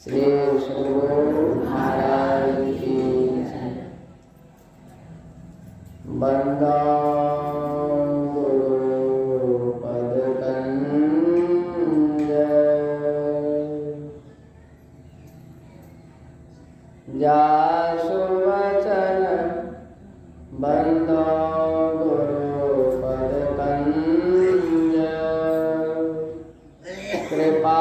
श्री सद्गुरु महाराज की बंदा गुरु पद कंज जासु वचन बंदा गुरु पद कंज कृपा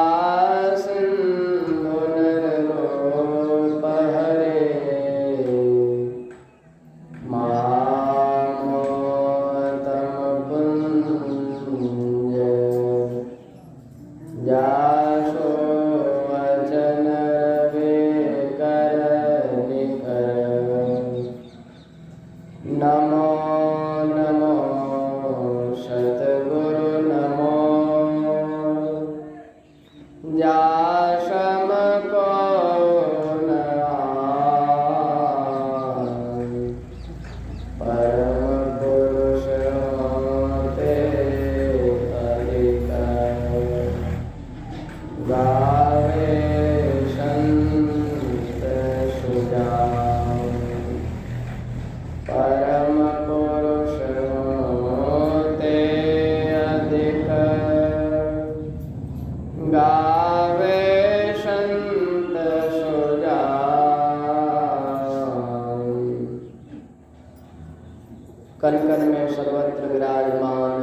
कण कण में सर्वत्र विराजमान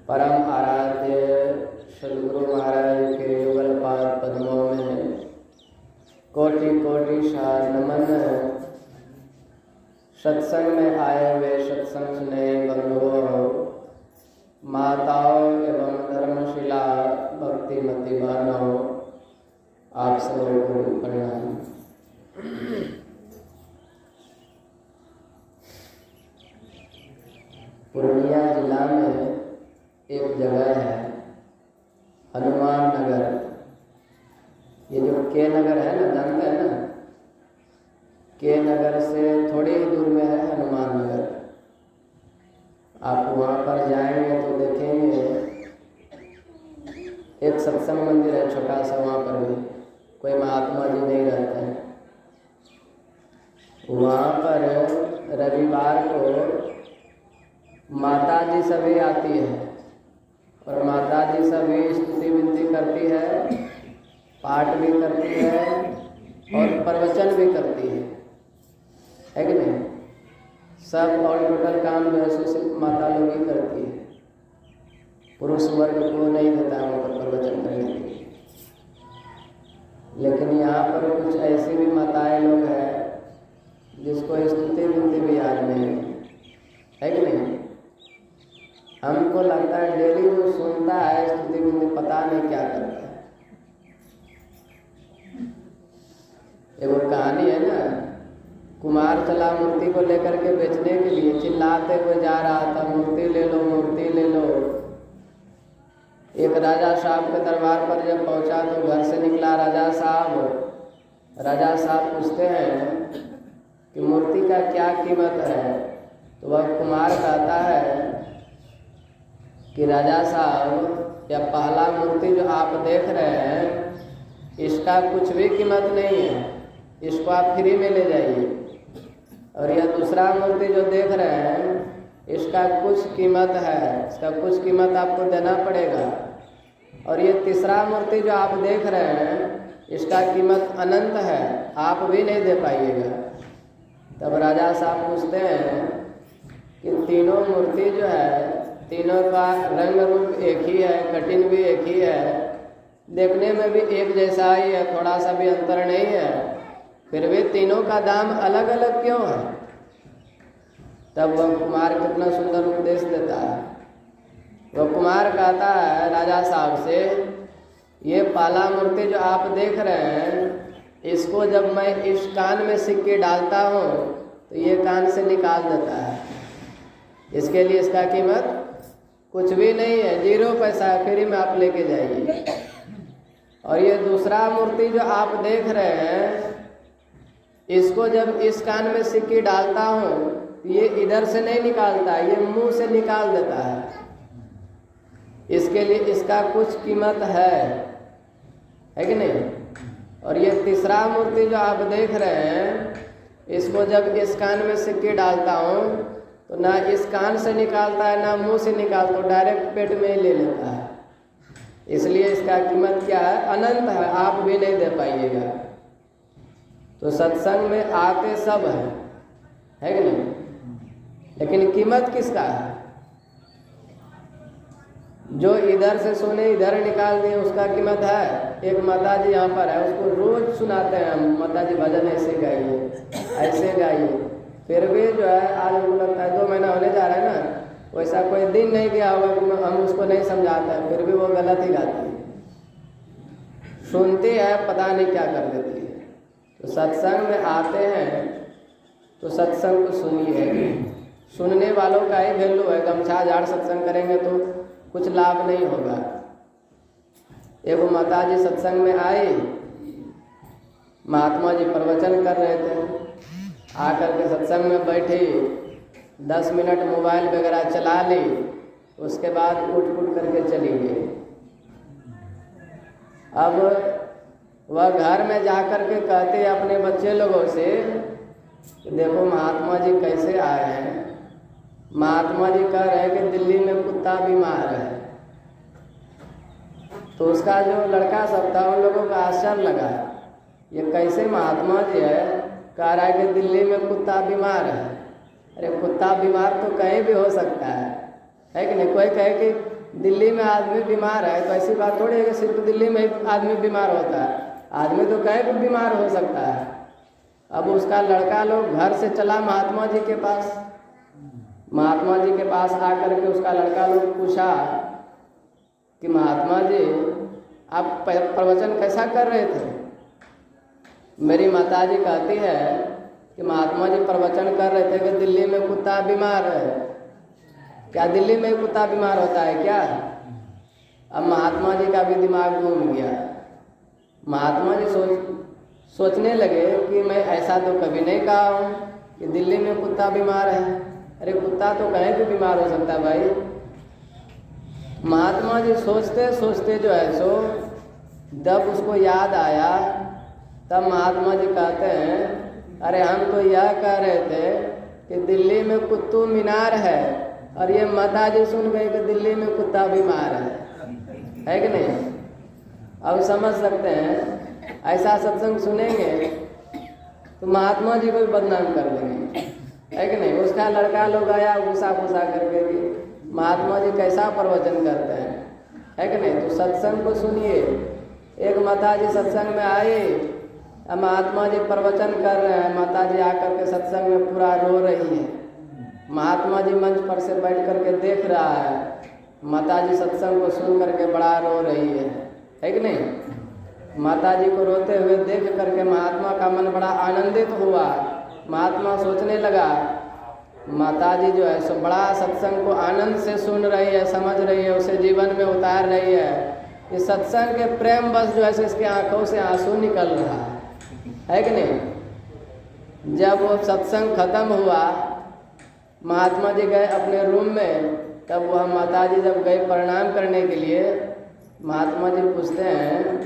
परम आराध्य सद्गुरु महाराज के युगल पाद पद्मों में कोटि कोटि सार नमन। सत्संग में आए हुए सत्संग सुने बंधुओं, माताओं एवं धर्मशिला भक्तिमती बहनों, आप सबों को प्रणाम। पूर्णिया जिला में एक जगह है हनुमान नगर। ये जो के नगर है ना, जानते हैं ना, के नगर से थोड़ी ही दूर में है हनुमान नगर। आप वहाँ पर जाएंगे तो देखेंगे एक सत्संग मंदिर है छोटा सा, वहाँ पर भी कोई महात्मा जी नहीं रहते हैं। वहाँ पर रविवार को माता जी सभी आती है और माता जी सभी स्तुति विनती करती है, पाठ भी करती है और प्रवचन भी करती है कि नहीं? सब और टोटल काम जो है सुशील माता लोग ही करती है। पुरुष वर्ग को नहीं देता है वहाँ पर प्रवचन करने के लिए। लेकिन यहाँ पर कुछ ऐसी भी माताएं लोग हैं जिसको स्तुति विनती भी याद नहीं है कि नहीं? हमको लगता है डेली जो सुनता है स्तुति विनती पता नहीं क्या करता है। एक कहानी है ना, कुमार चला मूर्ति को लेकर के बेचने के लिए, चिल्लाते हुए जा रहा था, मूर्ति ले लो मूर्ति ले लो। एक राजा साहब के दरबार पर जब पहुंचा तो घर से निकला राजा साहब पूछते हैं कि मूर्ति का क्या कीमत है? तो वह कुमार कहता है कि राजा साहब, यह पहला मूर्ति जो आप देख रहे हैं इसका कुछ भी कीमत नहीं है, इसको आप फ्री में ले जाइए। और यह दूसरा मूर्ति जो देख रहे हैं इसका कुछ कीमत है, इसका कुछ कीमत आपको देना पड़ेगा। और ये तीसरा मूर्ति जो आप देख रहे हैं इसका कीमत अनंत है, आप भी नहीं दे पाइएगा। तब राजा साहब पूछते हैं कि तीनों मूर्ति जो है, तीनों का रंग रूप एक ही है, कटिंग भी एक ही है, देखने में भी एक जैसा ही है, थोड़ा सा भी अंतर नहीं है, फिर भी तीनों का दाम अलग अलग क्यों है? तब वह कुमार कितना सुंदर उपदेश देता है। वह कुमार कहता है राजा साहब से, ये पहला मूर्ति जो आप देख रहे हैं इसको जब मैं इस कान में सिक्के डालता हूँ तो ये कान से निकाल देता है, इसके लिए इसका कीमत कुछ भी नहीं है, 0 पैसा, फ्री में आप लेके जाइए। और ये दूसरा मूर्ति जो आप देख रहे हैं इसको जब इस कान में सिक्की डालता हूँ ये इधर से नहीं निकालता, ये मुंह से निकाल देता है, इसके लिए इसका कुछ कीमत है है कि नहीं। और ये तीसरा मूर्ति जो आप देख रहे हैं, इसको जब इस कान में सिक्के डालता हूँ तो ना इस कान से निकालता है ना मुंह से निकालता हूँ, डायरेक्ट पेट में ही ले लेता है। इसलिए इसका कीमत क्या है, अनंत है, आप भी नहीं दे पाइएगा। तो सत्संग में आते सब है कि नहीं, लेकिन कीमत किसका है? जो इधर से सुने इधर निकाल दिए उसका कीमत है। एक माता जी यहाँ पर है, उसको रोज सुनाते हैं हम, माता जी भजन ऐसे गाइए ऐसे गाइए, फिर भी जो है आज उनको लगता है 2 महीना होने जा रहा है ना, वैसा कोई दिन नहीं गया होगा कि हम उसको नहीं समझाते हैं, फिर भी वो गलत ही गाती है, सुनती है पता नहीं क्या कर देती है। तो सत्संग में आते हैं तो सत्संग को सुनिए, सुनने वालों का ही वैल्यू है। गमछा झाड़ सत्संग करेंगे तो कुछ लाभ नहीं होगा। एगो माता जी सत्संग में आई, महात्मा जी प्रवचन कर रहे थे, आकर के सत्संग में बैठी, 10 मिनट मोबाइल वगैरह चला ली, उसके बाद उठ करके चली गई। अब वह घर में जाकर के कहते अपने बच्चे लोगों से कि देखो महात्मा जी कैसे आए हैं। महात्मा जी कह रहे हैं कि दिल्ली में कुत्ता बीमार है। तो उसका जो लड़का सब था उन लोगों का आश्चर्य लगा, ये कैसे महात्मा जी है, कह रहा है कि दिल्ली में कुत्ता बीमार है। अरे कुत्ता बीमार तो कहीं भी हो सकता है कि नहीं। कोई कहे कि दिल्ली में आदमी बीमार है तो ऐसी बात थोड़ी है कि सिर्फ दिल्ली में ही आदमी बीमार होता है, आदमी तो कहीं भी बीमार हो सकता है। अब उसका लड़का लोग घर से चला महात्मा जी के पास, महात्मा जी के पास आकर के उसका लड़का लोग पूछा कि महात्मा जी आप प्रवचन कैसा कर रहे थे। मेरी माता जी कहती है कि महात्मा जी प्रवचन कर रहे थे कि दिल्ली में कुत्ता बीमार है। क्या दिल्ली में कुत्ता बीमार होता है क्या? अब महात्मा जी का भी दिमाग घूम गया। महात्मा जी सोचने लगे कि मैं ऐसा तो कभी नहीं कहा हूँ कि दिल्ली में कुत्ता बीमार है। अरे कुत्ता तो कहीं भी बीमार हो सकता है भाई। महात्मा जी सोचते सोचते जो है सो जब उसको याद आया तब महात्मा जी कहते हैं अरे हम तो यह कह रहे थे कि दिल्ली में कुत्तू मीनार है, और ये माता जी सुन गई कि दिल्ली में कुत्ता बीमार है कि नहीं। अब समझ सकते हैं, ऐसा सत्संग सुनेंगे तो महात्मा जी को भी बदनाम कर देंगे, है कि नहीं। उसका लड़का लोग आया गुस्सा करके कि महात्मा जी कैसा प्रवचन करते हैं, है कि नहीं। तो सत्संग को सुनिए। एक माता जी सत्संग में आई, अब महात्मा जी प्रवचन कर रहे हैं, माता जी आकर के सत्संग में पूरा रो रही है। महात्मा जी मंच पर से बैठ करके देख रहा है, माता जी सत्संग को सुन करके बड़ा रो रही है कि नहीं। माता जी को रोते हुए देख करके महात्मा का मन बड़ा आनंदित हुआ। महात्मा सोचने लगा माता जी जो है सो बड़ा सत्संग को आनंद से सुन रही है, समझ रही है, उसे जीवन में उतार रही है। इस सत्संग के प्रेम बस जो है सो इसकी आंखों से आंसू निकल रहा है कि नहीं। जब वो सत्संग खत्म हुआ, महात्मा जी गए अपने रूम में, तब वह माता जी जब गए प्रणाम करने के लिए, महात्मा जी पूछते हैं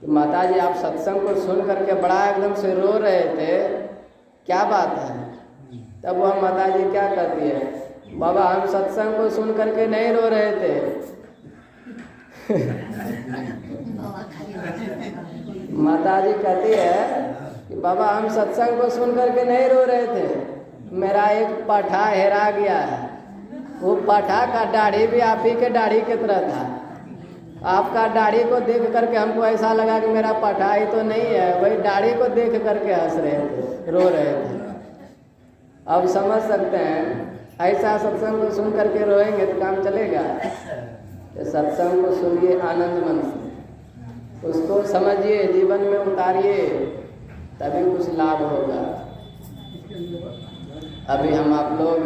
कि माता जी आप सत्संग को सुन करके बड़ा एकदम से रो रहे थे, क्या बात है। तब वह माता जी क्या कहती है, बाबा हम सत्संग को सुन करके नहीं रो रहे थे माता जी कहती है कि बाबा हम सत्संग को सुन करके नहीं रो रहे थे, मेरा एक पाठा हेरा गया है। वो पाठा का दाढ़ी भी आप ही के दाढ़ी की तरह था। आपका दाढ़ी को देख करके हमको ऐसा लगा कि मेरा पाठा ही तो नहीं है, वही दाढ़ी को देख करके हंस रहे थे, रो रहे थे। अब समझ सकते हैं, ऐसा सत्संग को सुन करके रोएंगे तो काम चलेगा। सत्संग को सुनिए आनंद मन से, उसको समझिए, जीवन में उतारिए, तभी कुछ लाभ होगा। अभी हम आप लोग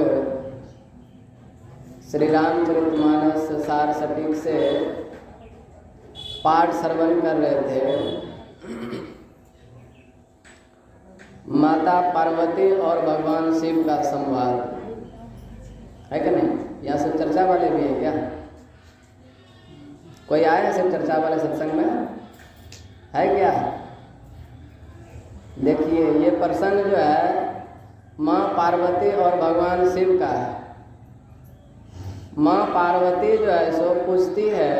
श्री रामचरितमानस सार सटीक से पाठ श्रवण कर रहे थे। माता पार्वती और भगवान शिव का संवाद है कि नहीं। यहाँ से चर्चा वाले भी है क्या? कोई आए हैं सिर्फ चर्चा वाले सत्संग में? है क्या? देखिए ये प्रसंग जो है माँ पार्वती और भगवान शिव का है। माँ पार्वती जो है सो पूछती है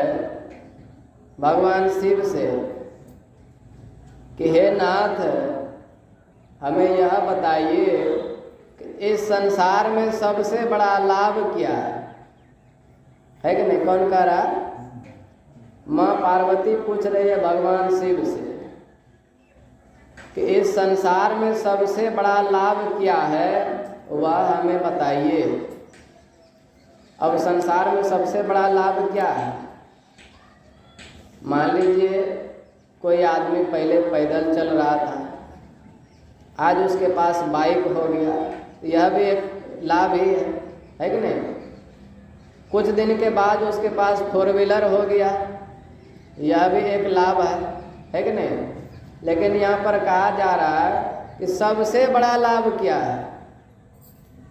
भगवान शिव से कि हे नाथ, हमें यह बताइए कि इस संसार में सबसे बड़ा लाभ क्या है कि नहीं? कौन कह रहा? माँ पार्वती पूछ रही है भगवान शिव से कि इस संसार में सबसे बड़ा लाभ क्या है, वह हमें बताइए। अब संसार में सबसे बड़ा लाभ क्या है? मान लीजिए कोई आदमी पहले पैदल चल रहा था, आज उसके पास बाइक हो गया, तो यह भी एक लाभ ही है कि नहीं? कुछ दिन के बाद उसके पास 4 व्हीलर हो गया, यह भी एक लाभ है कि नहीं? लेकिन यहाँ पर कहा जा रहा है कि सबसे बड़ा लाभ क्या है।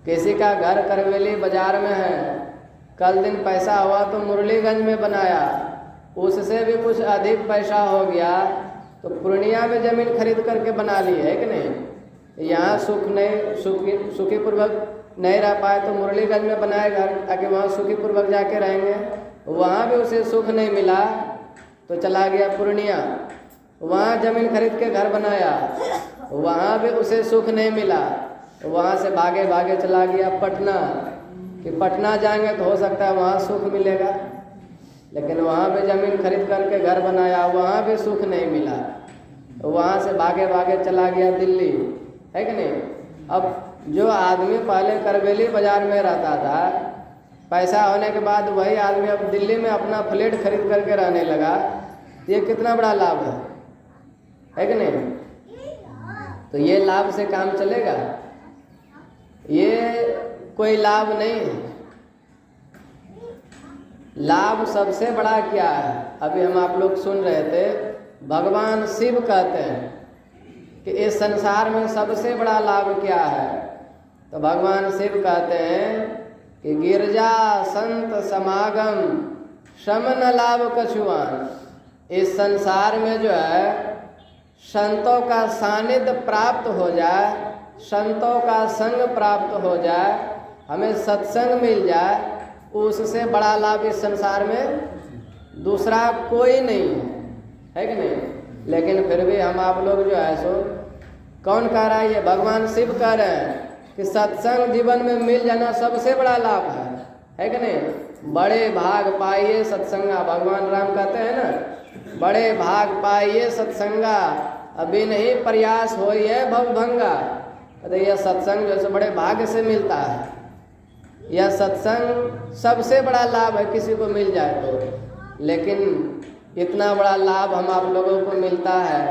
किसी का घर करवेली बाजार में है, कल दिन पैसा हुआ तो मुरलीगंज में बनाया, उससे भी कुछ अधिक पैसा हो गया तो पूर्णिया में ज़मीन खरीद करके बना ली, है कि नहीं? यहाँ सुखी पूर्वक नहीं रह पाए तो मुरलीगंज में बनाए घर, ताकि वहाँ सुखी पूर्वक जाके रहेंगे। वहाँ भी उसे सुख नहीं मिला तो चला गया पूर्णिया, वहाँ ज़मीन खरीद के घर बनाया, वहाँ भी उसे सुख नहीं मिला, वहाँ से भागे भागे चला गया पटना, कि पटना जाएंगे तो हो सकता है वहाँ सुख मिलेगा, लेकिन वहाँ भी ज़मीन खरीद करके घर बनाया, वहाँ भी सुख नहीं मिला, वहाँ से भागे भागे चला गया दिल्ली, है कि नहीं? अब जो आदमी पहले करवेली बाजार में रहता था, पैसा होने के बाद वही आदमी अब दिल्ली में अपना फ्लैट खरीद करके रहने लगा, तो ये कितना बड़ा लाभ है कि नहीं? तो ये लाभ से काम चलेगा? ये कोई लाभ नहीं है। लाभ सबसे बड़ा क्या है? अभी हम आप लोग सुन रहे थे, भगवान शिव कहते हैं कि इस संसार में सबसे बड़ा लाभ क्या है? तो भगवान शिव कहते हैं कि गिरजा संत समागम शमन लाभ कछुआन। इस संसार में जो है संतों का सानिध्य प्राप्त हो जाए, संतों का संग प्राप्त हो जाए, हमें सत्संग मिल जाए, उससे बड़ा लाभ इस संसार में दूसरा कोई नहीं है कि नहीं? लेकिन फिर भी हम आप लोग जो है सो, कौन कह रहा है? ये भगवान शिव कह रहे हैं कि सत्संग जीवन में मिल जाना सबसे बड़ा लाभ है कि नहीं? बड़े भाग पाइए सत्संगा, भगवान राम कहते हैं ना, बड़े भाग पाइए सत्संगा, अभी नहीं प्रयास हो है भवभंगा। तो यह सत्संग जो है बड़े भाग्य से मिलता है, यह सत्संग सबसे बड़ा लाभ है किसी को मिल जाए तो। लेकिन इतना बड़ा लाभ हम आप लोगों को मिलता है,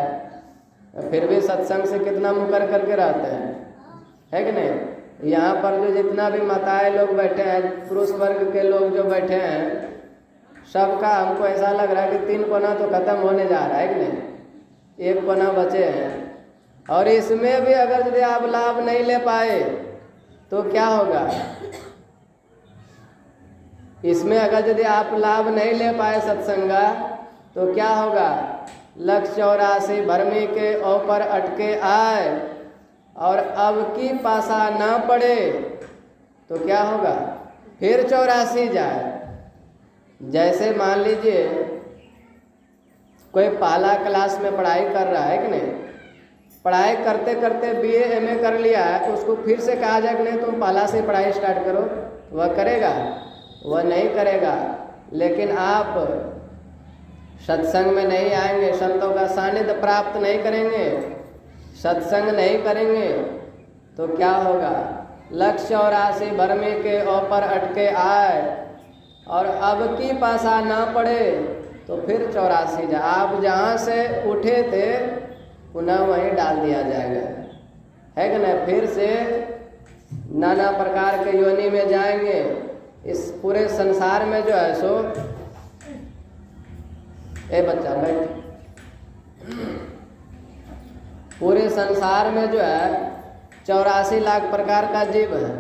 फिर भी सत्संग से कितना मुकर करके रहते हैं, है कि नहीं? यहाँ पर जो जितना भी माताएं लोग बैठे हैं, पुरुष वर्ग के लोग जो बैठे हैं, सबका हमको ऐसा लग रहा है कि 3 कोना तो खत्म होने जा रहा है कि नहीं? 1 कोना बचे हैं, और इसमें भी अगर यदि आप लाभ नहीं ले पाए तो क्या होगा? इसमें अगर यदि आप लाभ नहीं ले पाए सत्संगा तो क्या होगा? 184 भरमी के ऊपर अटके आए और अब की पासा ना पड़े तो क्या होगा? फिर 84 जाए। जैसे मान लीजिए कोई पहला क्लास में पढ़ाई कर रहा है कि नहीं, पढ़ाई करते करते BA MA कर लिया है, उसको फिर से कहा जाए कि नहीं तुम पहला से पढ़ाई स्टार्ट करो, वह करेगा? वह नहीं करेगा। लेकिन आप सत्संग में नहीं आएंगे, संतों का सानिध्य प्राप्त नहीं करेंगे, सत्संग नहीं करेंगे तो क्या होगा? 184 भरमे के ऊपर अटके आए और अब की पासा ना पड़े तो फिर 84 जा। आप जहाँ से उठे थे पुनः वहीं डाल दिया जाएगा, है कि नहीं? फिर से नाना प्रकार के योनि में जाएंगे। इस पूरे संसार में जो है सो, ए बच्चा बैठ, पूरे संसार में जो है 84 लाख प्रकार का जीव है,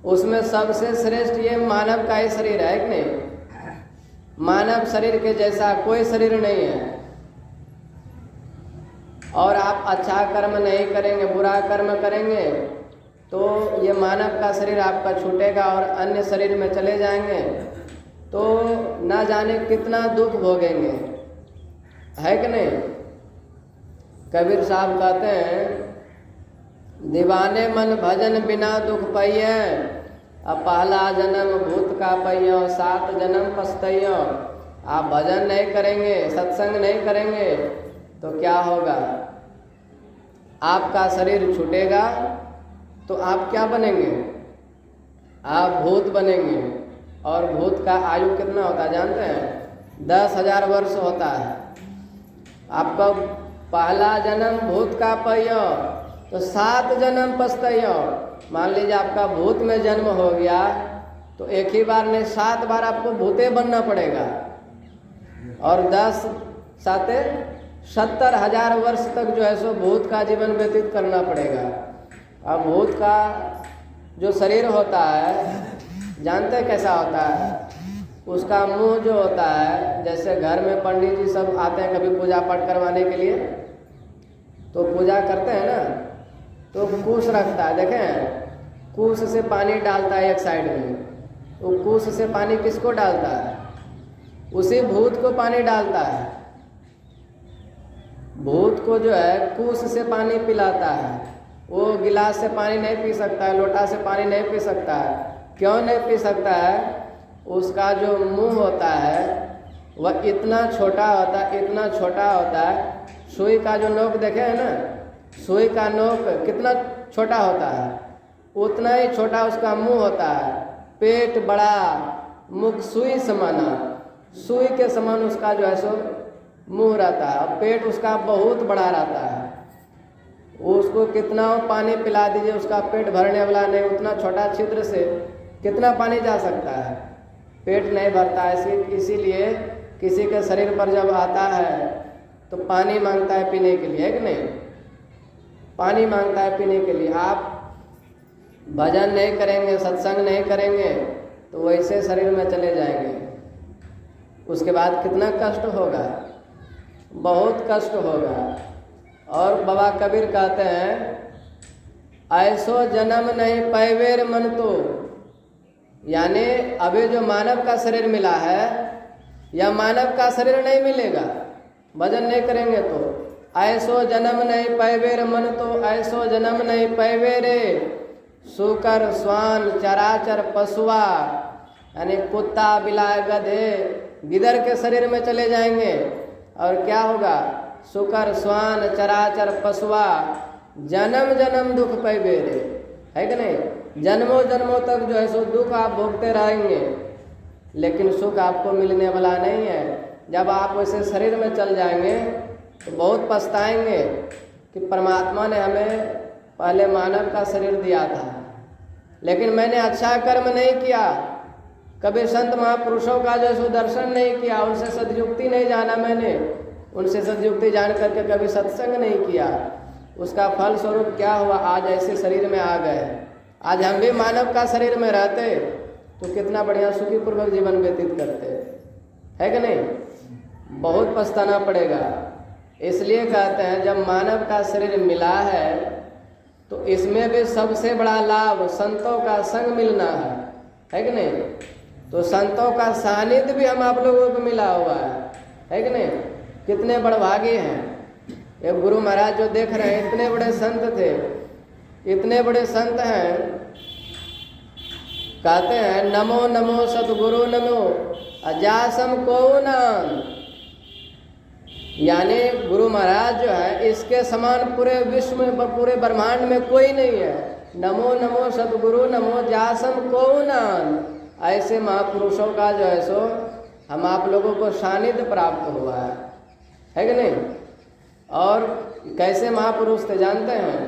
उसमें सबसे श्रेष्ठ ये मानव का ही शरीर है कि नहीं? मानव शरीर के जैसा कोई शरीर नहीं है। और आप अच्छा कर्म नहीं करेंगे, बुरा कर्म करेंगे, तो ये मानव का शरीर आपका छूटेगा और अन्य शरीर में चले जाएंगे, तो ना जाने कितना दुख भोगेंगे, है कि नहीं। कबीर साहब कहते हैं, दीवाने मन भजन बिना दुख पाइय, अब पहला जन्म भूत का पैयो, 7 जन्म पछतैयो। आप भजन नहीं करेंगे, सत्संग नहीं करेंगे तो क्या होगा, आपका शरीर छूटेगा तो आप क्या बनेंगे, आप भूत बनेंगे। और भूत का आयु कितना होता है जानते हैं, 10,000 वर्ष होता है। आपका पहला जन्म भूत का पैयो तो 7 जन्म पछतैयो। मान लीजिए आपका भूत में जन्म हो गया तो एक ही बार नहीं 7 बार आपको भूते बनना पड़ेगा, और 10 7 70,000 वर्ष तक जो है सो भूत का जीवन व्यतीत करना पड़ेगा। अब भूत का जो शरीर होता है जानते हैं कैसा होता है, उसका मुंह जो होता है, जैसे घर में पंडित जी सब आते हैं कभी पूजा पाठ करवाने के लिए, तो पूजा करते हैं ना, तो कुश रखता है, देखें कुश से पानी डालता है एक साइड में, तो कुश से पानी किसको डालता है, उसी भूत को पानी डालता है। भूत को जो है कुश से पानी पिलाता है, वो गिलास से पानी नहीं पी सकता है, लोटा से पानी नहीं पी सकता है। क्यों नहीं पी सकता है, उसका जो मुंह होता है वह इतना छोटा होता है, इतना छोटा होता है, सुई का जो नोक देखे है ना, सुई का नोक कितना छोटा होता है, उतना ही छोटा उसका मुंह होता है। पेट बड़ा, मुख सुई समाना, सुई के समान उसका जो है सो मुंह रहता है, और पेट उसका बहुत बड़ा रहता है। उसको कितना पानी पिला दीजिए उसका पेट भरने वाला नहीं, उतना छोटा छिद्र से कितना पानी जा सकता है, पेट नहीं भरता है। इसीलिए किसी के शरीर पर जब आता है तो पानी मांगता है पीने के लिए, है कि नहीं, पानी मांगता है पीने के लिए। आप भजन नहीं करेंगे, सत्संग नहीं करेंगे तो वैसे शरीर में चले जाएंगे, उसके बाद कितना कष्ट होगा, बहुत कष्ट होगा। और बाबा कबीर कहते हैं, ऐसो जन्म नहीं पैवेर मन तो, यानी अभी जो मानव का शरीर मिला है या मानव का शरीर नहीं मिलेगा, भजन नहीं करेंगे तो। ऐसो जन्म नहीं पैवेर मन तो, ऐसो जन्म नहीं पैवेरे, सूकर स्वान चराचर पशुआ, यानी कुत्ता बिलाय गधे गिदर के शरीर में चले जाएंगे। और क्या होगा, सुकर स्वान चराचर पशुआ, जन्म जन्म दुख पैवेरे, है कि नहीं, जन्मों जन्मों तक जो है सो दुख आप भोगते रहेंगे, लेकिन सुख आपको मिलने वाला नहीं है। जब आप वैसे शरीर में चल जाएंगे तो बहुत पछताएंगे कि परमात्मा ने हमें पहले मानव का शरीर दिया था, लेकिन मैंने अच्छा कर्म नहीं किया, कभी संत महापुरुषों का जो सो दर्शन नहीं किया, उनसे सदयुक्ति नहीं जाना, मैंने उनसे सदयुक्ति जान करके कभी सत्संग नहीं किया, उसका फल स्वरूप क्या हुआ, आज ऐसे शरीर में आ गए। आज हम भी मानव का शरीर में रहते तो कितना बढ़िया सुखी पूर्वक जीवन व्यतीत करते, है कि नहीं। बहुत पछताना पड़ेगा। इसलिए कहते हैं जब मानव का शरीर मिला है तो इसमें भी सबसे बड़ा लाभ संतों का संग मिलना है कि नहीं। तो संतों का सानिध्य भी हम आप लोगों को मिला हुआ है कि नहीं। कितने बड़भागी हैं। एक गुरु महाराज जो देख रहे हैं, इतने बड़े संत थे, इतने बड़े संत हैं, कहते हैं नमो नमो सतगुरु नमो अजासम को नाम, यानी गुरु महाराज जो है इसके समान पूरे विश्व में, पूरे ब्रह्मांड में कोई नहीं है। नमो नमो सतगुरु नमो जासम को नाम, ऐसे महापुरुषों का जो है सो हम आप लोगों को सानिध्य प्राप्त हुआ है कि नहीं। और कैसे महापुरुष थे जानते हैं,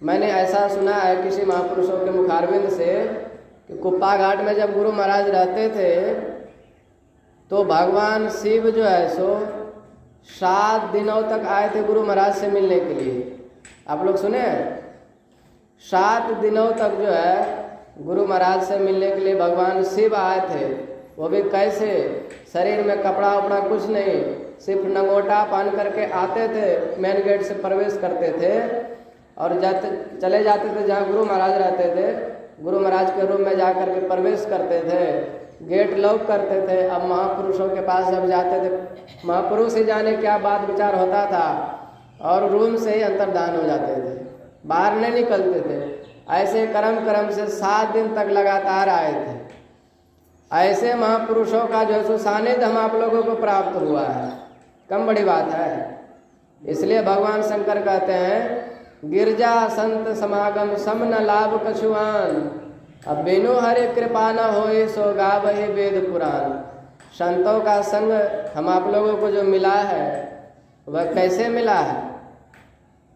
मैंने ऐसा सुना है किसी महापुरुषों के मुखारविंद से कि कुप्पा घाट में जब गुरु महाराज रहते थे तो भगवान शिव जो है सो 7 दिनों तक आए थे गुरु महाराज से मिलने के लिए। आप लोग सुने, 7 दिनों तक जो है गुरु महाराज से मिलने के लिए भगवान शिव आए थे। वो भी कैसे, शरीर में कपड़ा वपड़ा कुछ नहीं, सिर्फ नंगोटा पहन करके आते थे, मेन गेट से प्रवेश करते थे और चले जाते थे जहाँ गुरु महाराज रहते थे, गुरु महाराज के रूम में जा कर के प्रवेश करते थे, गेट लॉक करते थे। अब महापुरुषों के पास जब जाते थे, महापुरुष ही जाने क्या बात विचार होता था और रूम से ही अंतर्धान हो जाते थे, बाहर नहीं निकलते थे। ऐसे क्रम से 7 दिन तक लगातार आए थे। ऐसे महापुरुषों का जो सानिध्य हम आप लोगों को प्राप्त हुआ है, कम बड़ी बात है। इसलिए भगवान शंकर कहते हैं गिरजा संत समागम सम न लाभ कछुआन, अब बिनु हरे कृपा न होए सो गावहि वेद पुराण। संतों का संग हम आप लोगों को जो मिला है वह कैसे मिला है?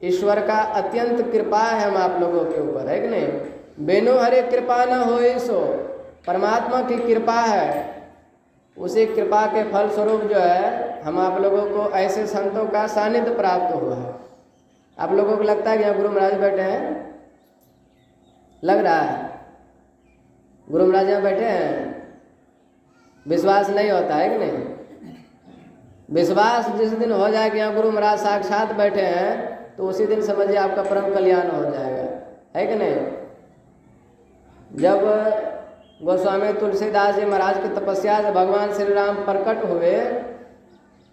ईश्वर का अत्यंत कृपा है हम आप लोगों के ऊपर, है कि नहीं? बिनु हरे कृपा न होए सो, परमात्मा की कृपा है, उसी कृपा के फल स्वरूप जो है हम आप लोगों को ऐसे संतों का सानिध्य प्राप्त हुआ है। आप लोगों को लगता है कि यहाँ गुरु महाराज बैठे हैं? लग रहा है गुरु महाराज यहाँ बैठे हैं? विश्वास नहीं होता है कि नहीं? विश्वास जिस दिन हो जाए कि यहाँ गुरु महाराज साक्षात बैठे हैं तो उसी दिन समझिए आपका परम कल्याण हो जाएगा, है कि नहीं? जब गोस्वामी तुलसीदास जी महाराज की तपस्या से भगवान श्री राम प्रकट हुए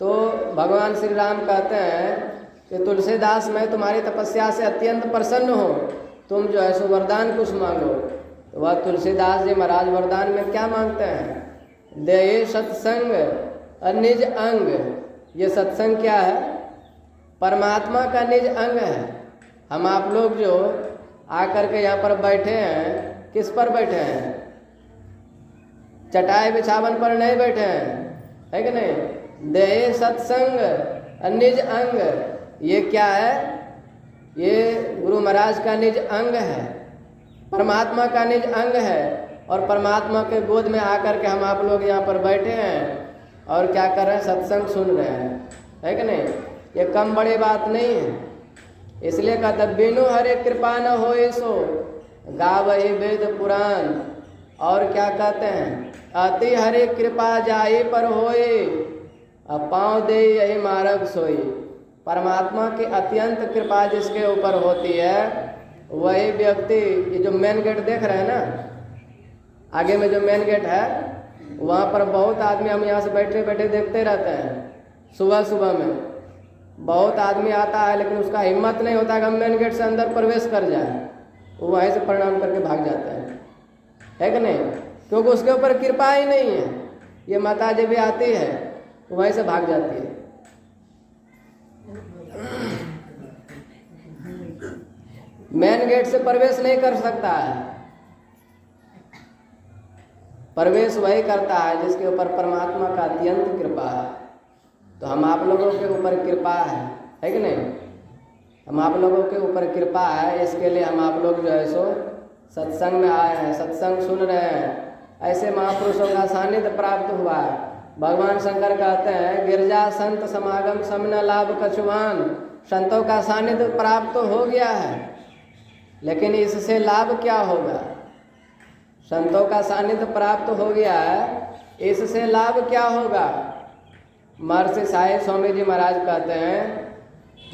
तो भगवान श्री राम कहते हैं कि तुलसीदास मैं तुम्हारी तपस्या से अत्यंत प्रसन्न हूँ, तुम जो है सो वरदान कुछ मांगो। तो वह तुलसीदास जी महाराज वरदान में क्या मांगते हैं? दे सत्संग निज अंग। ये सत्संग क्या है? परमात्मा का निज अंग है। हम आप लोग जो आकर के यहाँ पर बैठे हैं, किस पर बैठे हैं? चटाई बिछावन पर नहीं बैठे हैं, है कि नहीं? दे सत्संग निज अंग, ये क्या है? ये गुरु महाराज का निज अंग है, परमात्मा का निज अंग है। और परमात्मा के गोद में आकर के हम आप लोग यहाँ पर बैठे हैं और क्या कर रहे हैं? सत्संग सुन रहे हैं, है कि नहीं? ये कम बड़ी बात नहीं है। इसलिए कहता बिनु हरे कृपा न होए सो गावहि वेद पुराण। और क्या कहते हैं? अति हरे कृपा जाहि पर होए, अब पाँव दे यही मार्ग सोई। परमात्मा की अत्यंत कृपा जिसके ऊपर होती है वही व्यक्ति, ये जो मेन गेट देख रहे हैं ना, आगे में जो मेन गेट है वहाँ पर बहुत आदमी, हम यहाँ से बैठे बैठे देखते रहते हैं, सुबह सुबह में बहुत आदमी आता है लेकिन उसका हिम्मत नहीं होता कि हम मेन गेट से अंदर प्रवेश कर जाए, वो वहीं से प्रणाम करके भाग जाते हैं, है कि नहीं? क्योंकि उसके ऊपर कृपा ही नहीं है। ये माता जी भी आती है वहीं से भाग जाती है। मेन गेट से प्रवेश नहीं कर सकता है, प्रवेश वही करता है जिसके ऊपर परमात्मा का अत्यंत कृपा है। तो हम आप लोगों के ऊपर कृपा है कि नहीं? हम आप लोगों के ऊपर कृपा है, इसके लिए हम आप लोग जो है सो सत्संग में आए हैं, सत्संग सुन रहे हैं। ऐसे महापुरुषों का सानिध्य प्राप्त हुआ है। भगवान शंकर कहते हैं गिरजा संत समागम सम न लाभ कछुआन। संतों का सानिध्य प्राप्त तो हो गया है, लेकिन इससे लाभ क्या होगा? संतों का सानिध्य प्राप्त हो गया है, इससे लाभ क्या होगा? महर्षि साईं स्वामी जी महाराज कहते हैं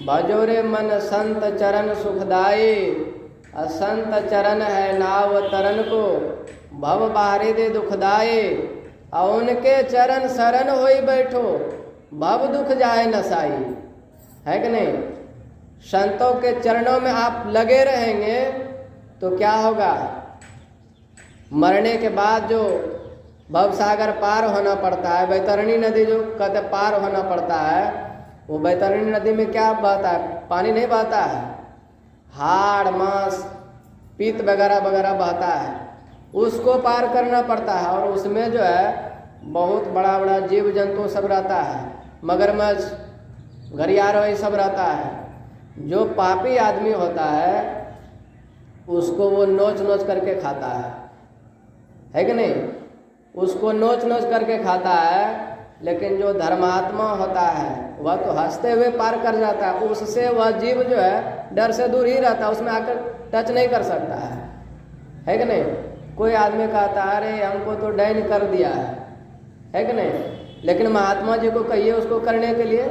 भजोरे मन संत चरण सुखदाई, असंत चरण है नाव तरन को, भव बाहरी दे दुखदाई, और उनके चरण शरण होई बैठो, भव दुख जाए नसाई। है कि नहीं? संतों के चरणों में आप लगे रहेंगे तो क्या होगा? मरने के बाद जो भवसागर पार होना पड़ता है, बैतरणी नदी जो कहते पार होना पड़ता है, वो बैतरणी नदी में क्या बहता है? पानी नहीं बहता है, हाड़ मांस पीत वगैरह वगैरह बहता है, उसको पार करना पड़ता है। और उसमें जो है बहुत बड़ा बड़ा जीव जंतु सब रहता है, मगरमच्छ घड़ियाल ये सब रहता है। जो पापी आदमी होता है उसको वो नोच नोच करके खाता है कि नहीं? उसको नोच नोच करके खाता है। लेकिन जो धर्मात्मा होता है वह तो हंसते हुए पार कर जाता है, उससे वह जीव जो है डर से दूर ही रहता है, उसमें आकर टच नहीं कर सकता है कि नहीं? कोई आदमी कहता है अरे हमको तो डैन कर दिया है कि नहीं? लेकिन महात्मा जी को कहिए उसको करने के लिए,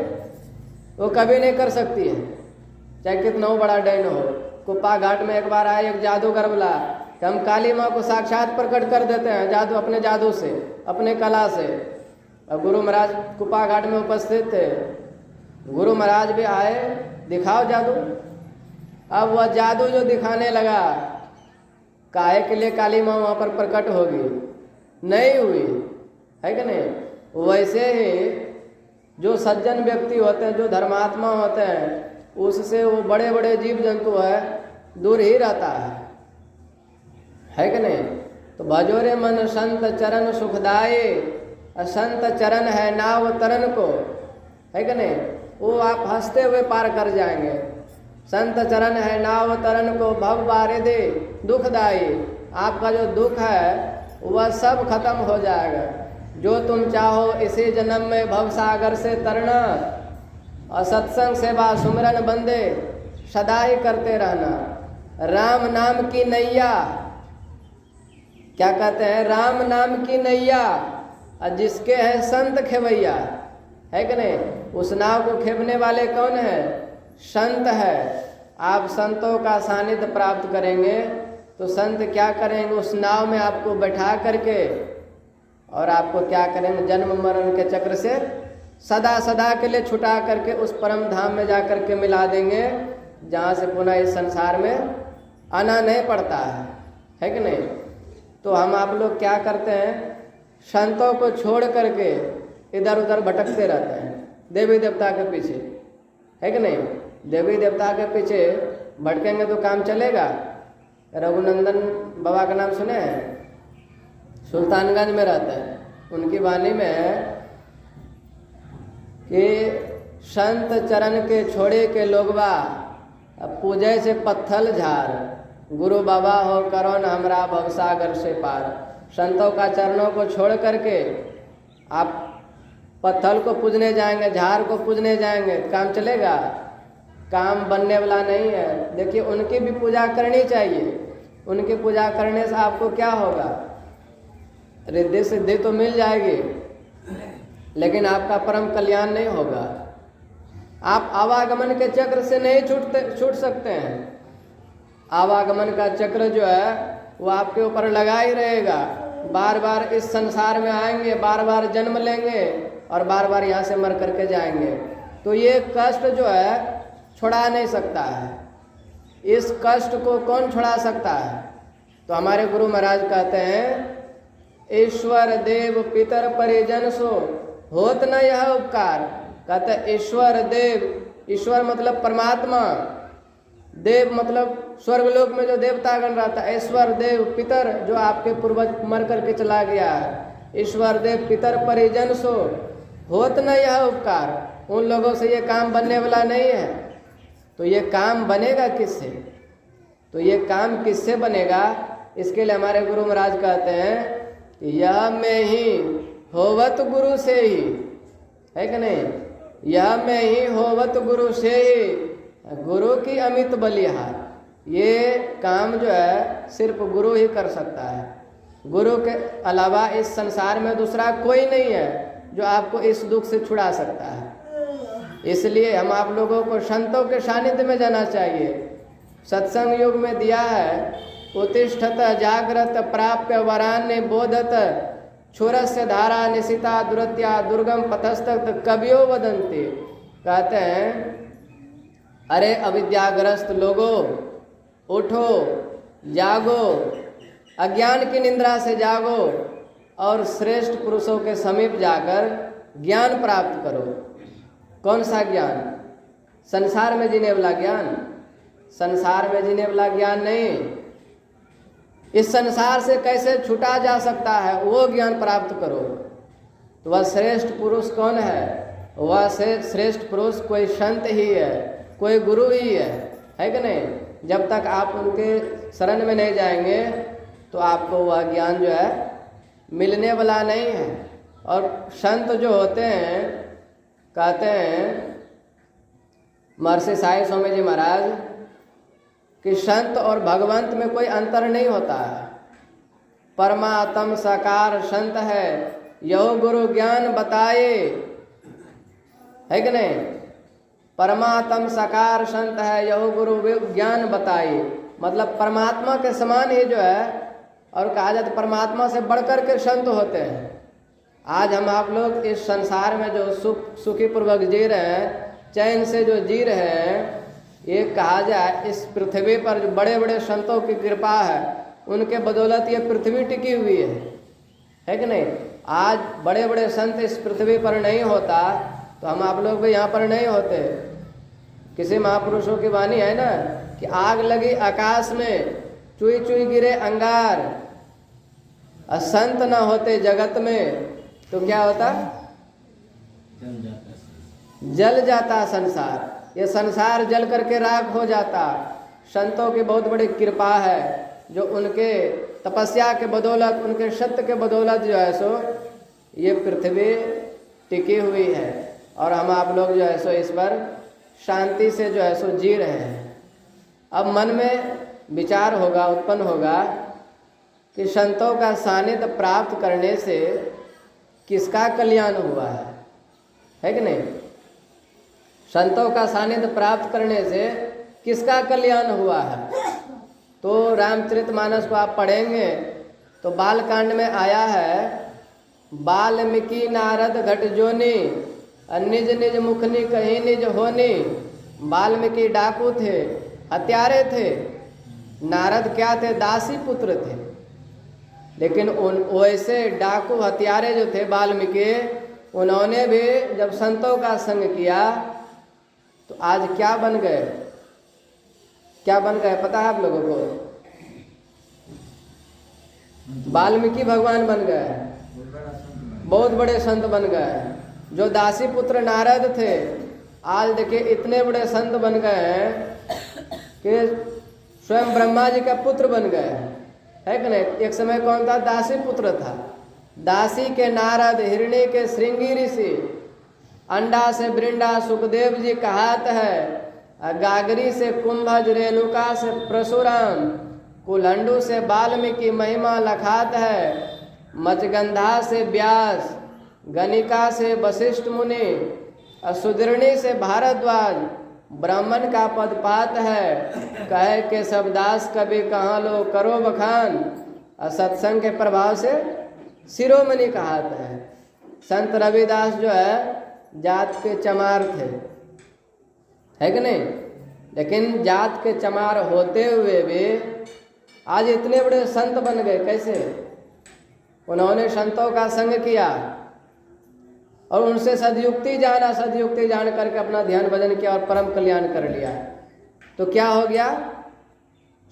वो कभी नहीं कर सकती है, चाहे कितना बड़ा डैन हो। कुप्पा घाट में एक बार आए एक जादूगर बोला कि हम काली माँ को साक्षात प्रकट कर देते हैं जादू, अपने जादू से, अपने कला से। और गुरु महाराज कुप्पा घाट में उपस्थित थे, गुरु महाराज भी आए, दिखाओ जादू। अब वह जादू जो दिखाने लगा, काहे के लिए काली माँ वहाँ पर प्रकट होगी, नहीं हुई, है कि नहीं। वैसे ही जो सज्जन व्यक्ति होते हैं, जो धर्मात्मा होते हैं, उससे वो बड़े बड़े जीव जंतु है दूर ही रहता है कि नहीं। तो भजोरे मन संत चरण सुखदाये, संत चरण है नाव तरन को, है कि नहीं। वो आप हंसते हुए पार कर जाएंगे। संत चरण है नाव तरन को, भव बारे दे दुखदाई। आपका जो दुख है वह सब खत्म हो जाएगा। जो तुम चाहो इसी जन्म में भव सागर से तरना, और सत्संग सेवा सुमिरन बंदे सदा ही करते रहना। राम नाम की नैया, क्या कहते हैं, राम नाम की नैया, और जिसके हैं संत खेवैया, है कि नहीं। उस नाव को खेवने वाले कौन है, संत है। आप संतों का सानिध्य प्राप्त करेंगे तो संत क्या करेंगे, उस नाव में आपको बैठा करके और आपको क्या करेंगे, जन्म मरण के चक्र से सदा सदा के लिए छुटा करके उस परम धाम में जा करके मिला देंगे, जहाँ से पुनः इस संसार में आना नहीं पड़ता है कि नहीं। तो हम आप लोग क्या करते हैं, संतों को छोड़ करके इधर उधर भटकते रहते हैं देवी देवता के पीछे, है कि नहीं। देवी देवता के पीछे भटकेंगे तो काम चलेगा। रघुनंदन बाबा का नाम सुने हैं, सुल्तानगंज में रहते हैं। उनकी वाणी में है कि संत चरण के छोड़े के लोगवा, पूजे से पत्थल झार, गुरु बाबा हो करो न हमरा भवसागर से पार। संतों का चरणों को छोड़ करके आप पत्थल को पूजने जाएंगे, झार को पूजने जाएंगे, काम चलेगा, काम बनने वाला नहीं है। देखिए उनकी भी पूजा करनी चाहिए। उनकी पूजा करने से आपको क्या होगा, रिद्धि सिद्धि तो मिल जाएगी, लेकिन आपका परम कल्याण नहीं होगा। आप आवागमन के चक्र से नहीं छूट सकते हैं। आवागमन का चक्र जो है वो आपके ऊपर लगा ही रहेगा। बार बार इस संसार में आएंगे, बार बार जन्म लेंगे और बार बार यहाँ से मर करके जाएंगे। तो ये कष्ट जो है छुड़ा नहीं सकता है। इस कष्ट को कौन छुड़ा सकता है, तो हमारे गुरु महाराज कहते हैं, ईश्वर देव पितर परिजन सो होत न यह उपकार। कहते ईश्वर देव, ईश्वर मतलब परमात्मा, देव मतलब स्वर्गलोक में जो देवतागण रहता है। ईश्वर देव पितर जो आपके पूर्वज मर करके चला गया है। ईश्वर देव पितर परिजन सो होत न यह उपकार। उन लोगों से ये काम बनने वाला नहीं है। तो ये काम बनेगा किससे, तो ये काम किससे बनेगा, इसके लिए हमारे गुरु महाराज कहते हैं कि यह में ही होवत गुरु से ही, है कि नहीं। यह में ही होवत गुरु से ही गुरु की अमित बलिहार। ये काम जो है सिर्फ गुरु ही कर सकता है। गुरु के अलावा इस संसार में दूसरा कोई नहीं है जो आपको इस दुख से छुड़ा सकता है। इसलिए हम आप लोगों को संतों के सानिध्य में जाना चाहिए। सत्संग युग में दिया है, उत्तिष्ठत जागृत प्राप्य वरान्य बोधत क्षुरस्य धारा निशिता दुरत्या दुर्गम पथस्तक कवियो वदन्ति। कहते हैं, अरे अविद्याग्रस्त लोगों, उठो, जागो, अज्ञान की निंद्रा से जागो और श्रेष्ठ पुरुषों के समीप जाकर ज्ञान प्राप्त करो। कौन सा ज्ञान, संसार में जीने वाला ज्ञान, संसार में जीने वाला ज्ञान नहीं। इस संसार से कैसे छूटा जा सकता है वो ज्ञान प्राप्त करो। तो वह श्रेष्ठ पुरुष कौन है, वह श्रेष्ठ पुरुष कोई संत ही है, कोई गुरु ही है कि नहीं। जब तक आप उनके शरण में नहीं जाएंगे तो आपको वह ज्ञान जो है मिलने वाला नहीं है। और संत जो होते हैं, कहते हैं महर्षि साई स्वामी जी महाराज कि संत और भगवंत में कोई अंतर नहीं होता है। परमात्म साकार संत है, यहो गुरु ज्ञान बताए, है कि नहीं। परमात्म साकार संत है, यहो गुरु ज्ञान बताए, मतलब परमात्मा के समान ही जो है, और कहा जाता परमात्मा से बढ़कर के संत होते हैं। आज हम आप लोग इस संसार में जो सुखी पूर्वक जी रहे हैं, चैन से जो जी रहे हैं, ये कहा जाए इस पृथ्वी पर जो बड़े बड़े संतों की कृपा है, उनके बदौलत ये पृथ्वी टिकी हुई है कि नहीं। आज बड़े बड़े संत इस पृथ्वी पर नहीं होता तो हम आप लोग भी यहाँ पर नहीं होते। किसी महापुरुषों की वाणी है ना कि आग लगी आकाश में, चुई चुई गिरे अंगार, संत न होते जगत में तो क्या होता, जल जाता संसार। ये संसार जल करके राख हो जाता। संतों की बहुत बड़ी कृपा है, जो उनके तपस्या के बदौलत, उनके सत्य के बदौलत जो है सो ये पृथ्वी टिकी हुई है, और हम आप लोग जो है सो इस पर शांति से जो है सो जी रहे हैं। अब मन में विचार होगा, उत्पन्न होगा कि संतों का सानिध्य प्राप्त करने से किसका कल्याण हुआ है कि नहीं। संतों का सानिध्य प्राप्त करने से किसका कल्याण हुआ है। तो रामचरितमानस को आप पढ़ेंगे तो बालकांड में आया है, वाल्मीकि नारद घट जोनी, निज निज मुखनी कहीं निज होनी। वाल्मीकि डाकू थे, हत्यारे थे, नारद क्या थे, दासी पुत्र थे। लेकिन उन वैसे डाकू हत्यारे जो थे वाल्मीकि, उन्होंने भी जब संतों का संग किया तो आज क्या बन गए, क्या बन गए पता है आप लोगों को। वाल्मीकि भगवान बन गए, बहुत बड़े संत बन गए। जो दासी पुत्र नारद थे, आज देखिए इतने बड़े संत बन गए हैं कि स्वयं ब्रह्मा जी का पुत्र बन गए, है कि नहीं। एक समय कौन था, दासी पुत्र था। दासी के नारद, हिरणी के श्रृंगी ऋषि, अंडा से वृंदा सुखदेव जी कहात है, गागरी से कुंभज, रेणुका से परशुराम, कुलंडू से वाल्मीकि महिमा लखात है, मचगंधा से व्यास, गणिका से वशिष्ठ मुनि, सुदृणी से भारद्वाज, ब्राह्मण का पद पात है, कहे के सबदास कभी कहाँ लो करो बखान, सत्संग के प्रभाव से शिरोमणि कहात है। संत रविदास जो है जात के चमार थे, है कि नहीं। लेकिन जात के चमार होते हुए भी आज इतने बड़े संत बन गए। कैसे, उन्होंने संतों का संग किया और उनसे सदयुक्ति जाना, सदयुक्ति जान करके अपना ध्यान भजन किया और परम कल्याण कर लिया। तो क्या हो गया,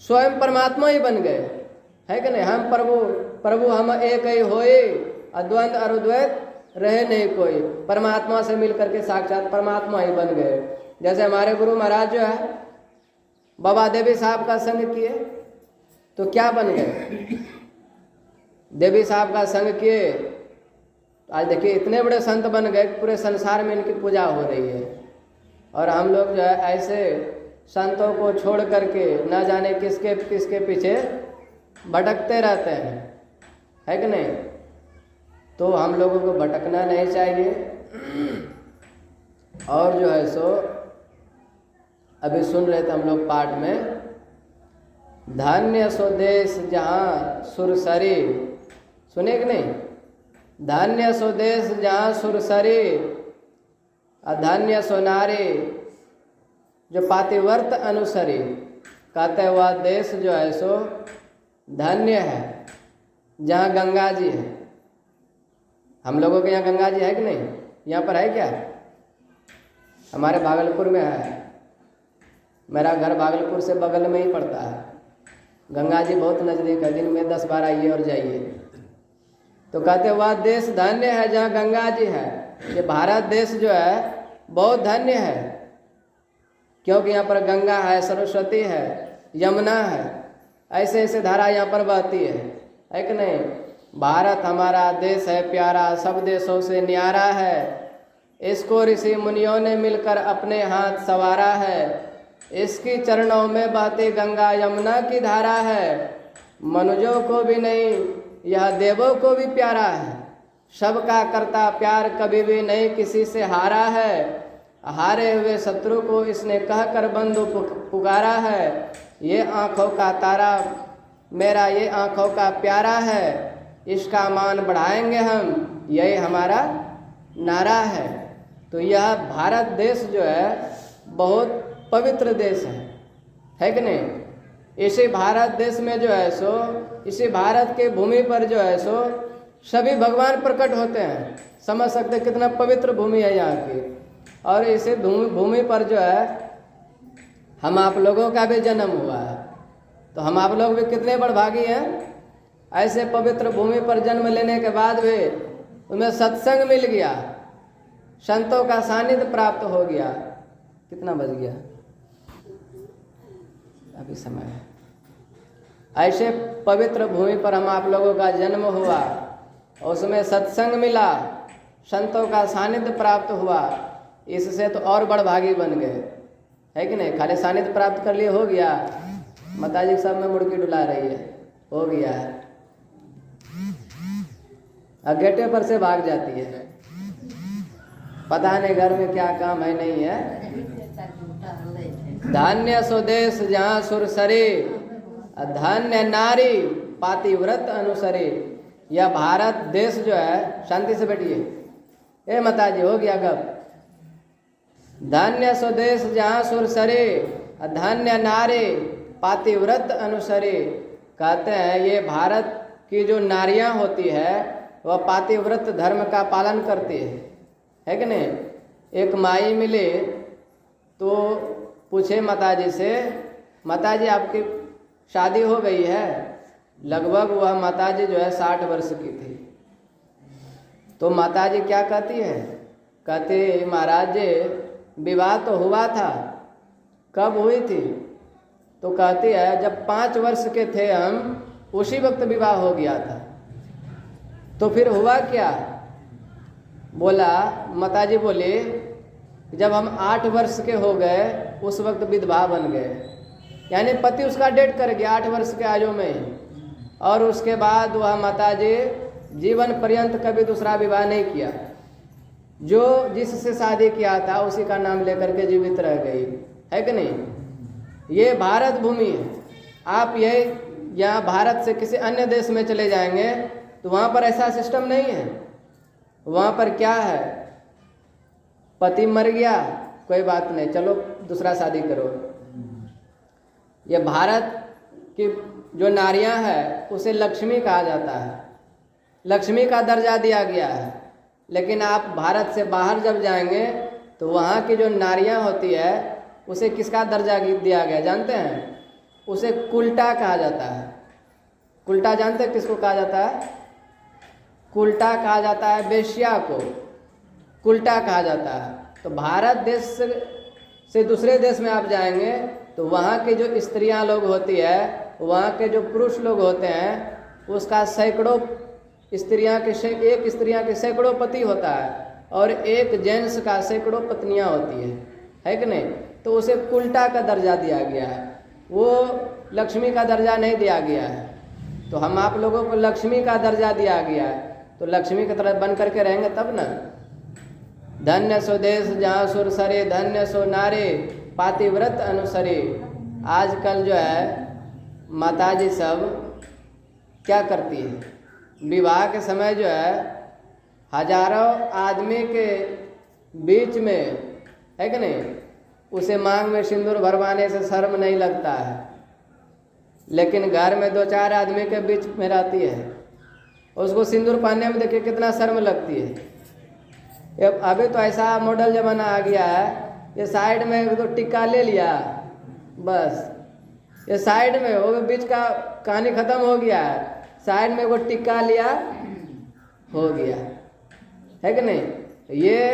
स्वयं परमात्मा ही बन गए, है कि नहीं। हम प्रभु हम एक ही होए, अद्वंद अरुद्वैत रहे नहीं कोई। परमात्मा से मिल करके साक्षात परमात्मा ही बन गए। जैसे हमारे गुरु महाराज जो है बाबा देवी साहब का संग किए तो क्या बन गए, देवी साहब का संग किए। आज देखिए इतने बड़े संत बन गए, पूरे संसार में इनकी पूजा हो रही है। और हम लोग जो है ऐसे संतों को छोड़ करके न जाने किसके किसके पीछे भटकते रहते हैं, है कि नहीं। तो हम लोगों को भटकना नहीं चाहिए। और जो है सो अभी सुन रहे थे हम लोग पाठ में, धन्य सो देश जहाँ सुरसरी, सुने कि नहीं। धन्य सो देश जहाँ सुरसरी, अधन्य सो नारी जो पातिवर्त अनुसरी। कहते वह देश जो है सो धन्य है जहाँ गंगा जी है। हम लोगों के यहाँ गंगा जी है कि नहीं, यहाँ पर है क्या। हमारे भागलपुर में है, मेरा घर भागलपुर से बगल में ही पड़ता है। गंगा जी बहुत नज़दीक है, दिन में 10 बार आइए और जाइए। तो कहते वह देश धन्य है जहाँ गंगा जी है। ये भारत देश जो है बहुत धन्य है, क्योंकि यहाँ पर गंगा है, सरस्वती है, यमुना है, ऐसे ऐसे धारा यहाँ पर बहती है कि नहीं। भारत हमारा देश है प्यारा, सब देशों से न्यारा है। इसको ऋषि मुनियों ने मिलकर अपने हाथ संवारा है। इसकी चरणों में बहती गंगा यमुना की धारा है। मनुजों को भी नहीं, यह देवों को भी प्यारा है। सबका करता प्यार, कभी भी नहीं किसी से हारा है। हारे हुए शत्रु को इसने कहकर बंधु पुकारा है। ये आँखों का तारा मेरा, ये आँखों का प्यारा है, इसका मान बढ़ाएंगे हम, यही हमारा नारा है। तो यह भारत देश जो है बहुत पवित्र देश है कि नहीं। इसी भारत देश में जो है सो, इसी भारत के भूमि पर जो है सो सभी भगवान प्रकट होते हैं। समझ सकते कितना पवित्र भूमि है यहाँ की। और इसी भूमि पर जो है हम आप लोगों का भी जन्म हुआ है। तो हम आप लोग भी कितने बड़भागी हैं, ऐसे पवित्र भूमि पर जन्म लेने के बाद भी उनमें सत्संग मिल गया, संतों का सानिध्य प्राप्त हो गया। कितना बज गया अभी समय है। ऐसे पवित्र भूमि पर हम आप लोगों का जन्म हुआ, उसमें सत्संग मिला, संतों का सानिध्य प्राप्त हुआ, इससे तो और बड़भागी बन गए, है कि नहीं। खाली सानिध्य प्राप्त कर लिए हो गया, माताजी सब में मुड़की डुला रही है, हो गया है, अब गेटे पर से भाग जाती है, पता नहीं घर में क्या काम है नहीं है। धन्य स्वदेश जहाँ सुरसरी, धन्य नारी पातिव्रत अनुसरी। यह भारत देश जो है, शांति से बैठिए, ए माताजी हो गया गप। धन्य स्वदेश जहाँ सुरसरी, धन्य नारी पातिव्रत अनुसरी। कहते हैं ये भारत की जो नारियां होती है वह पातिव्रत धर्म का पालन करती है कि नहीं। एक माई मिली तो पूछे माताजी से, माताजी आपकी शादी हो गई है। लगभग वह माताजी जो है 60 वर्ष की थी। तो माताजी क्या कहती है, कहती महाराज जी विवाह तो हुआ था। कब हुई थी, तो कहती है जब 5 वर्ष के थे हम, उसी वक्त विवाह हो गया था। तो फिर हुआ क्या, बोला माताजी बोली जब हम 8 वर्ष के हो गए उस वक्त विधवा बन गए। यानी पति उसका डेट कर गया 8 वर्ष के आयु में ही। और उसके बाद वह माताजी जीवन पर्यंत कभी दूसरा विवाह नहीं किया। जो जिससे शादी किया था उसी का नाम लेकर के जीवित रह गई, है कि नहीं। ये भारत भूमि है। आप ये यहाँ भारत से किसी अन्य देश में चले जाएंगे तो वहाँ पर ऐसा सिस्टम नहीं है। वहाँ पर क्या है, पति मर गया कोई बात नहीं, चलो दूसरा शादी करो। ये भारत की जो नारियां हैं उसे लक्ष्मी कहा जाता है, लक्ष्मी का दर्जा दिया गया है। लेकिन आप भारत से बाहर जब जाएंगे तो वहाँ की जो नारियां होती है उसे किसका दर्जा दिया गया जानते हैं, उसे कुल्टा कहा जाता है। कुल्टा जानते हैं किसको कहा जाता है, कुल्टा कहा जाता है वेश्या को, कुल्टा कहा जाता है। तो भारत देश से दूसरे देश में आप जाएंगे तो वहाँ के जो स्त्रियां लोग होती है, वहाँ के जो पुरुष लोग होते हैं, उसका सैकड़ों स्त्रियां के सैकड़ों पति होता है और एक जेंट्स का सैकड़ों पत्नियां होती है कि नहीं। तो उसे कुल्टा का दर्जा दिया गया है, वो लक्ष्मी का दर्जा नहीं दिया गया है। तो हम आप लोगों को लक्ष्मी का दर्जा दिया गया है, तो लक्ष्मी की तरह बन करके रहेंगे तब ना। धन्य स्वदेश जहाँ सुरसरे, धन्य सो नारे पातिव्रत अनुसरे। आजकल जो है माताजी सब क्या करती है, विवाह के समय जो है हजारों आदमी के बीच में, है कि नहीं, उसे मांग में सिंदूर भरवाने से शर्म नहीं लगता है। लेकिन घर में 2-4 आदमी के बीच में रहती है, उसको सिंदूर पहनने में देखिए कितना शर्म लगती है। अभी तो ऐसा मॉडल जमाना आ गया है, ये साइड में तो टिक्का ले लिया बस, ये साइड में वो बीच का कहानी खत्म हो गया है, साइड में वो टिक्का लिया हो गया, है कि नहीं। ये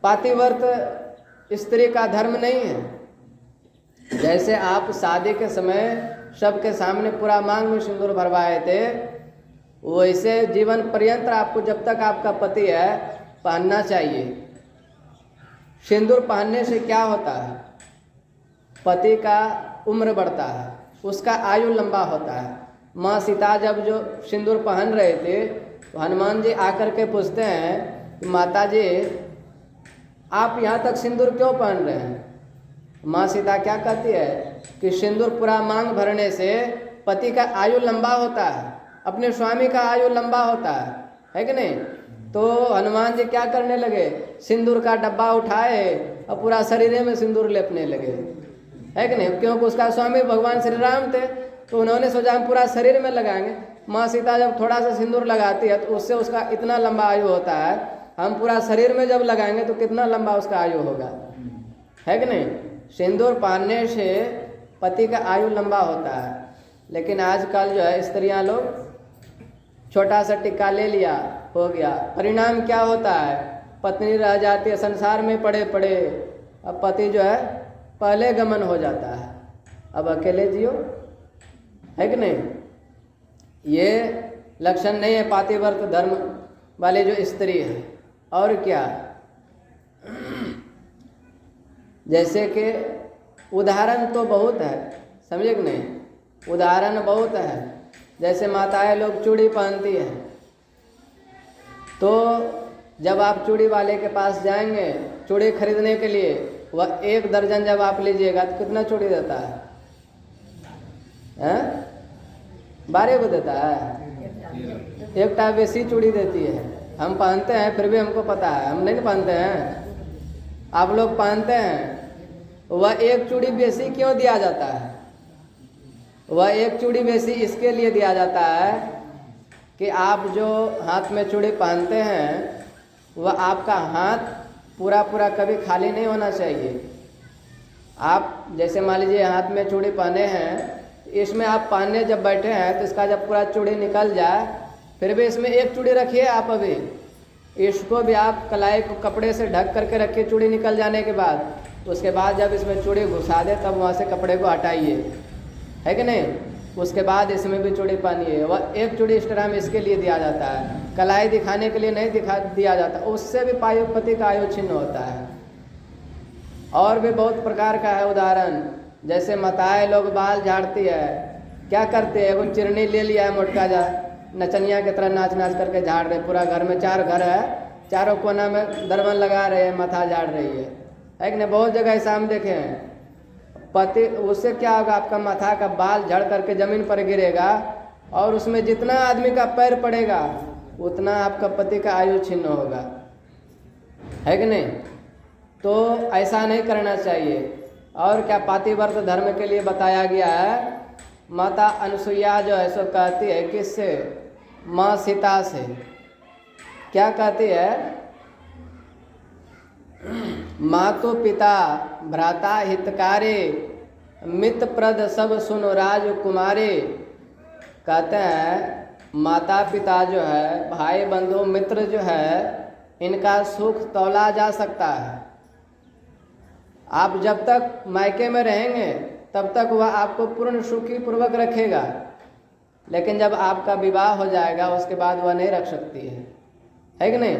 पातिव्रत स्त्री का धर्म नहीं है। जैसे आप शादी के समय सबके सामने पूरा मांग में सिंदूर भरवाए थे, वैसे जीवन पर्यंत आपको जब तक आपका पति है पहनना चाहिए। सिंदूर पहनने से क्या होता है, पति का उम्र बढ़ता है, उसका आयु लंबा होता है। माँ सीता जब जो सिंदूर पहन रहे थे तो हनुमान जी आकर के पूछते हैं कि माता जी आप यहाँ तक सिंदूर क्यों पहन रहे हैं? माँ सीता क्या कहती है कि सिंदूर पूरा मांग भरने से पति का आयु लंबा होता है, अपने स्वामी का आयु लंबा होता है कि नहीं? तो हनुमान जी क्या करने लगे, सिंदूर का डब्बा उठाए और पूरा शरीर में सिंदूर लेपने लगे, है कि नहीं? क्योंकि उसका स्वामी भगवान श्री राम थे, तो उन्होंने सोचा हम पूरा शरीर में लगाएंगे। माँ सीता जब थोड़ा सा सिंदूर लगाती है तो उससे उसका इतना लंबा आयु होता है, हम पूरा शरीर में जब लगाएंगे तो कितना लंबा उसका आयु होगा, है कि नहीं? सिंदूर पहनने से पति का आयु लंबा होता है। लेकिन आजकल जो है स्त्रियां लोग छोटा सा टिक्का ले लिया, हो गया, परिणाम क्या होता है, पत्नी रह जाती है संसार में पड़े पड़े, अब पति जो है पहले गमन हो जाता है, अब अकेले जियो, है कि नहीं? ये लक्षण नहीं है पातिव्रत धर्म वाले जो स्त्री है। और क्या, जैसे कि उदाहरण तो बहुत है, समझे कि नहीं? उदाहरण बहुत है। जैसे माताएं लोग चूड़ी पहनती है, तो जब आप चूड़ी वाले के पास जाएंगे चूड़ी खरीदने के लिए, वह 1 दर्जन जब आप लीजिएगा तो कितना चूड़ी देता है? 12 को देता है, एक टा बेसी चूड़ी देती है। हम पहनते हैं फिर भी हमको पता है, हम नहीं पहनते हैं, आप लोग पहनते हैं। वह 1 चूड़ी बेसी क्यों दिया जाता है? वह 1 चूड़ी बेसी इसके लिए दिया जाता है कि आप जो हाथ में चूड़ी पहनते हैं वह आपका हाथ पूरा पूरा कभी खाली नहीं होना चाहिए। आप जैसे मान लीजिए हाथ में चूड़ी पहने हैं, इसमें आप पहनने जब बैठे हैं तो इसका जब पूरा चूड़ी निकल जाए, फिर भी इसमें 1 चूड़ी रखिए आप, अभी इसको भी आप कलाई को कपड़े से ढक करके रखिए चूड़ी निकल जाने के बाद। उसके बाद जब इसमें चूड़ी घुसा दे तब वहाँ से कपड़े को हटाइए, है कि नहीं? उसके बाद इसमें भी चूड़ी पहनिए। वह 1 चूड़ी इस तरह में इसके लिए दिया जाता है, कलाई दिखाने के लिए नहीं दिया जाता, उससे भी पति का आयु छिन्न होता है। और भी बहुत प्रकार का है उदाहरण। जैसे माताएं लोग बाल झाड़ती है, क्या करते हैं, वो चिरनी ले लिया है मोटका, जा नचनिया की तरह नाच नाच करके झाड़ रहे, पूरा घर में 4 घर है, चारों कोना में दरबन लगा रहे हैं, माथा झाड़ रही है कि नहीं? बहुत जगह ऐसा हम देखे हैं। पति, उससे क्या होगा, आपका माथा का बाल झड़ करके जमीन पर गिरेगा और उसमें जितना आदमी का पैर पड़ेगा उतना आपका पति का आयु छिन्न होगा, है कि नहीं? तो ऐसा नहीं करना चाहिए। और क्या पातिव्रत धर्म के लिए बताया गया है। माता अनुसुईया जो है सो कहती है किससे? माँ सीता से। क्या कहती है? मातु पिता भ्राता हितकारे, मित्र प्रद सब सुनो राजकुमारे। कहते हैं माता पिता जो है, भाई बंधु मित्र जो है, इनका सुख तौला जा सकता है। आप जब तक मायके में रहेंगे तब तक वह आपको पूर्ण सुखी पूर्वक रखेगा, लेकिन जब आपका विवाह हो जाएगा उसके बाद वह नहीं रख सकती है कि नहीं?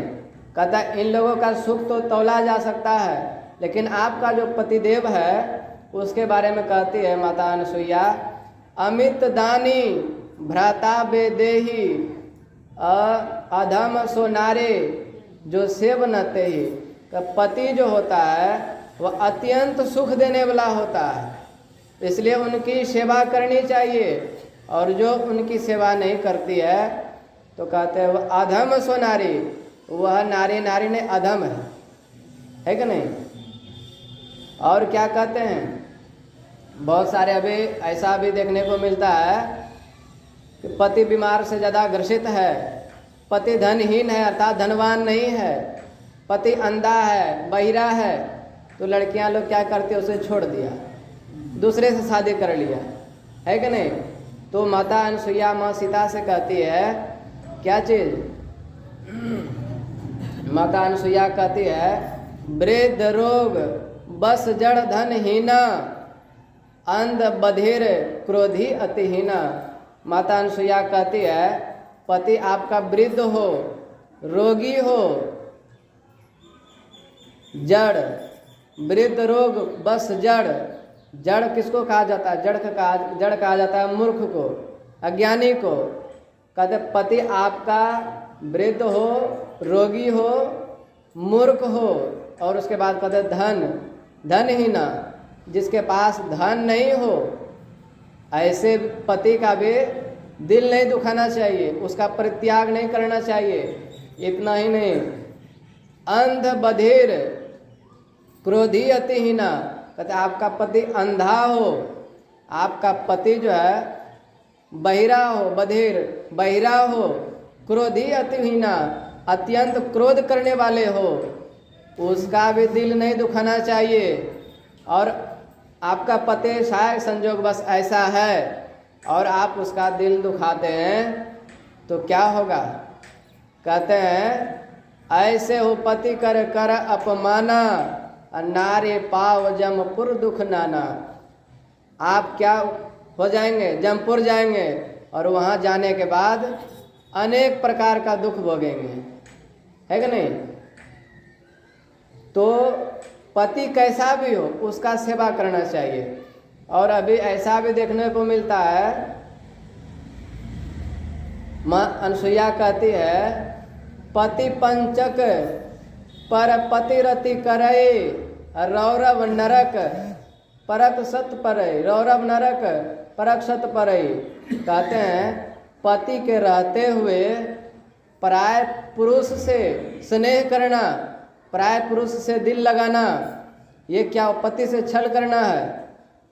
कहता इन लोगों का सुख तो तौला जा सकता है, लेकिन आपका जो पतिदेव है उसके बारे में कहती है माता अनुसुईया, अमित दानी भ्राता बेदेही, अधम सो नारे जो सेव न तेहि। पति जो होता है वह अत्यंत सुख देने वाला होता है, इसलिए उनकी सेवा करनी चाहिए। और जो उनकी सेवा नहीं करती है तो कहते हैं वह अधम सो नारी, वह नारी ने अधम है कि नहीं? और क्या कहते हैं, बहुत सारे अभी ऐसा भी देखने को मिलता है कि पति बीमार से ज़्यादा ग्रसित है, पति धनहीन है अर्थात धनवान नहीं है, पति अंधा है, बहिरा है, तो लड़कियां लोग क्या करती है, उसे छोड़ दिया, दूसरे से शादी कर लिया, है कि नहीं? तो माता अनुसुईया माँ सीता से कहती है क्या चीज़? माता अनुसुईया कहती है वृद्ध रोग बस जड़ धनहीना, अंध बधिर क्रोधी अतिहीना। माता अनुसुईया कहती है पति आपका वृद्ध हो, रोगी हो, जड़, वृद्ध रोग बस जड़। जड़ किसको कहा जाता है? जड़ कहा जाता है मूर्ख को, अज्ञानी को। कहते पति आपका वृद्ध हो, रोगी हो, मूर्ख हो, और उसके बाद कहते धनहीना, जिसके पास धन नहीं हो, ऐसे पति का भी दिल नहीं दुखाना चाहिए, उसका परित्याग नहीं करना चाहिए। इतना ही नहीं, अंध बधिर क्रोधी अतिहीना, कहते आपका पति अंधा हो, आपका पति जो है बहिरा हो, बहिरा हो, क्रोधी अतिहीना, अत्यंत क्रोध करने वाले हो, उसका भी दिल नहीं दुखाना चाहिए। और आपका पति शायद संजोग बस ऐसा है और आप उसका दिल दुखाते हैं तो क्या होगा? कहते हैं ऐसे हो पति कर कर अपमाना, नारे पाव जमपुर दुख नाना। आप क्या हो जाएंगे? जमपुर जाएंगे और वहाँ जाने के बाद अनेक प्रकार का दुख भोगेंगे, है कि नहीं? तो पति कैसा भी हो उसका सेवा करना चाहिए। और अभी ऐसा भी देखने को मिलता है, माँ अनसुईया कहती है पति पंचक पर पति रति करे, रौरव नरक परक सत परय, रौरव नरक परक सत परय। कहते हैं पति के रहते हुए पराय पुरुष से स्नेह करना, पराय पुरुष से दिल लगाना, ये क्या? पति से छल करना है।